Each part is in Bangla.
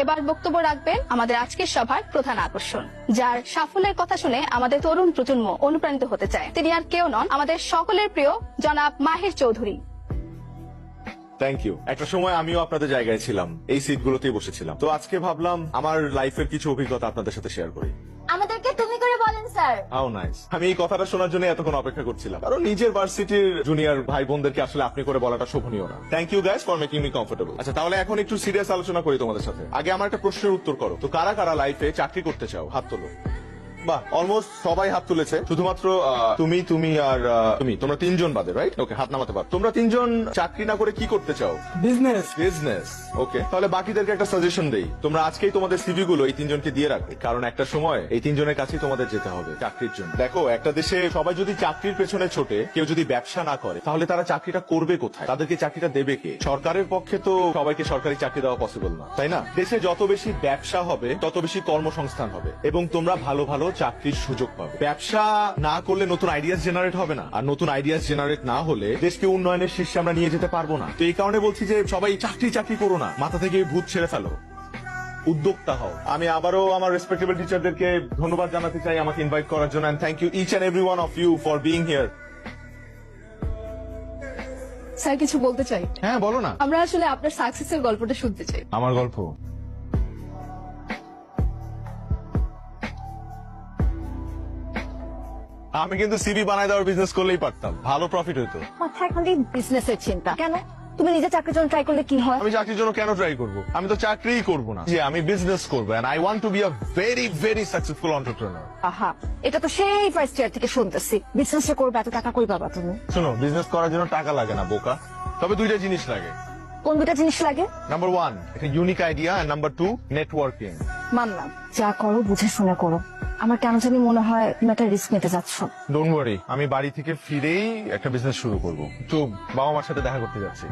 এবার বক্তব্য রাখবেন আমাদের আজকের সভার প্রধান আকর্ষণ, যার সাফল্যের কথা শুনে আমাদের তরুণ প্রজন্ম অনুপ্রাণিত হতে চায়। তিনি আর কেউ নন, আমাদের সকলের প্রিয় জনাব মাহির চৌধুরী। Thank you. একটা সময় আমিও আপনাদের জায়গায় ছিলাম, এই সিটগুলোতেই বসেছিলাম। তো আজকে ভাবলাম আমার লাইফের কিছু অভিজ্ঞতা আপনাদের সাথে শেয়ার করি। আমাদেরকে তুমি করে বলেন স্যার। How nice. আমি এই কথাটা শোনার জন্য এতক্ষণ অপেক্ষা করছিলাম, কারণ নিজের ভার্সিটির জুনিয়র ভাই বোনদেরকে আসলে আপনি করে বলাটা শোভনীয় না। Thank you guys for making me comfortable. আচ্ছা, তাহলে এখন একটু সিরিয়াস আলোচনা করি তোমাদের সাথে। আগে আমার একটা প্রশ্নের উত্তর করো তো, কারা কারা লাইফে চাকরি করতে চাও? হাত তোলো। বাহ, অলমোস্ট সবাই হাত তুলেছে, শুধুমাত্র তুমি আর তোমরা তিনজন বাদে, রাইট? ওকে, হাত নামাতে পারো। তোমরা তিনজন চাকরি না করে কি করতে চাও? বিজনেস। ওকে, তাহলে বাকিদেরকে একটা সাজেশন দেই। তোমরা আজকেই তোমাদের সিভি গুলো এই তিনজনকে দিয়ে রাখবে, কারণ একটা সময় এই তিনজনের কাছেই তোমাদের যেতে হবে চাকরির জন্য। দেখো, একটা দেশে সবাই যদি চাকরির পেছনে ছোটে, কেউ যদি ব্যবসা না করে, তাহলে তারা চাকরিটা করবে কোথায়? তাদেরকে চাকরিটা দেবে কে? সরকারের পক্ষে তো সবাইকে সরকারি চাকরি দেওয়া পসিবল না, তাই না? দেশে যত বেশি ব্যবসা হবে তত বেশি কর্মসংস্থান হবে এবং তোমরা ভালো ভালো চাকরির সুযোগ পাবে। ব্যবসা না করলে নতুন আইডিয়াস জেনারেট হবে না, আর নতুন আইডিয়াস জেনারেট না হলে দেশকে উন্নয়নের শীর্ষে আমরা নিয়ে যেতে পারবো না। তো এই কারণে বলছি যে সবাই চাকরি করো না, মাথা থেকে ভূত ছেড়ে ফেলো, উদ্যোক্তা হও। আমি আবারও আমার রেসপেক্টেবল টিচারদেরকে ধন্যবাদ জানাতে চাই আমাকে ইনভাইট করার জন্য, and thank you each and every one of you for being here. Sir, কিছু বলতে চাই। হ্যাঁ, বলো না। আমরা আসলে আপনার সাকসেসের গল্পটা শুনতে চাই। আমার গল্প? আমি কিন্তু সিভি বানায় দেওয়ার বিজনেস করলেই পারতাম, ভালো প্রফিট হইতো। মাথায় খালি বিজনেসের চিন্তা কেন? তুমি নিজে চাকরির জন্য ট্রাই করলে কি হয়? আমি চাকরির জন্য কেন ট্রাই করব? আমি তো চাকরিই করব না, যে আমি বিজনেস করব, and I want to be a very very successful entrepreneur. আহা, এটা তো সেই ফার্স্ট ইয়ার থেকে শুনতেছি। বিজনেস করবে, এত টাকা কই পাবা তুমি? শোনো, বিজনেস করার জন্য টাকা লাগে না বোকা, তবে দুইটা জিনিস লাগে। কোন দুটা জিনিস লাগে? নাম্বার 1 একটা unique idea, and number 2 networking. মানলাম, যা করো বুঝে শুনে করো। আমার কেন জানি মনে হয় তুমি একটা রিস্ক নিতে যাচ্ছ। ডোন্ট ওয়ারি, আমি বাড়ি থেকে ফিরেই একটা বিজনেস শুরু করব। তো বাবা মার সাথে দেখা করতে যাচ্ছি।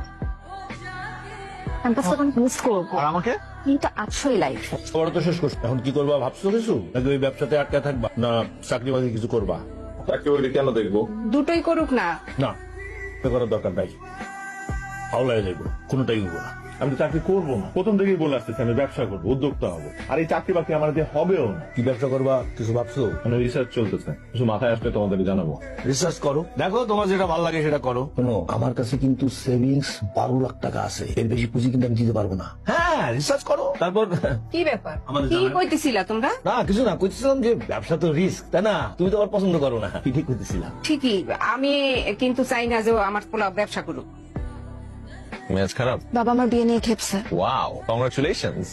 ক্যাম্পাসটা আমি মিস করবো। আর আমাকে কিন্তু আছোই লাইফে। পড়া তো শেষ করছো, এখন কি করবা ভাবছো কিছু? নাকি ওই ব্যবসাতে আটকা থাকবা, না চাকরি বাকরি কিছু করবা? চাকরি বাকরি কেন দেখবো? দুটোই করুক না। না, এটা করার দরকার নাই। হাওলায় যাইবো, কোনোটাই করবো না। আমি তো চাকরি করবো না, প্রথম থেকেই বলে আসতেছি আমি ব্যবসা করবো, উদ্যোক্তা হবো। আর এই চাকরি বাকরি আমার দিয়ে হবেও না। কি ব্যবসা করবা কিছু ভাবছো? মানে রিসার্চ চলতেছে, কিছু মাথায় আসলে তোমাদেরকে জানাবো। রিসার্চ করো, দেখো তোমার যেটা ভালো লাগে সেটা করো। শোনো, আমার কাছে কিন্তু সেভিংস 12 লাখ টাকা আছে, এর বেশি পুঁজি কিন্তু আমি দিতে পারবো না। হ্যাঁ, রিসার্চ করো। তারপর কি ব্যাপার? আমাদের কি জানাবে। কইতেছিলা তোমরা? না কিছু না, কইতেছিলাম যে ব্যবসা তো রিস্ক, তাই না? তুমি তো আবার পছন্দ করো না, ঠিক কইতেছিলাম। ঠিকই, আমি কিন্তু চাই না যে ও আমার পোলা ব্যবসা করুক। মেজাজ খারাপ? বাবা আমার বিয়ে নিয়ে খেপছে। Wow, congratulations.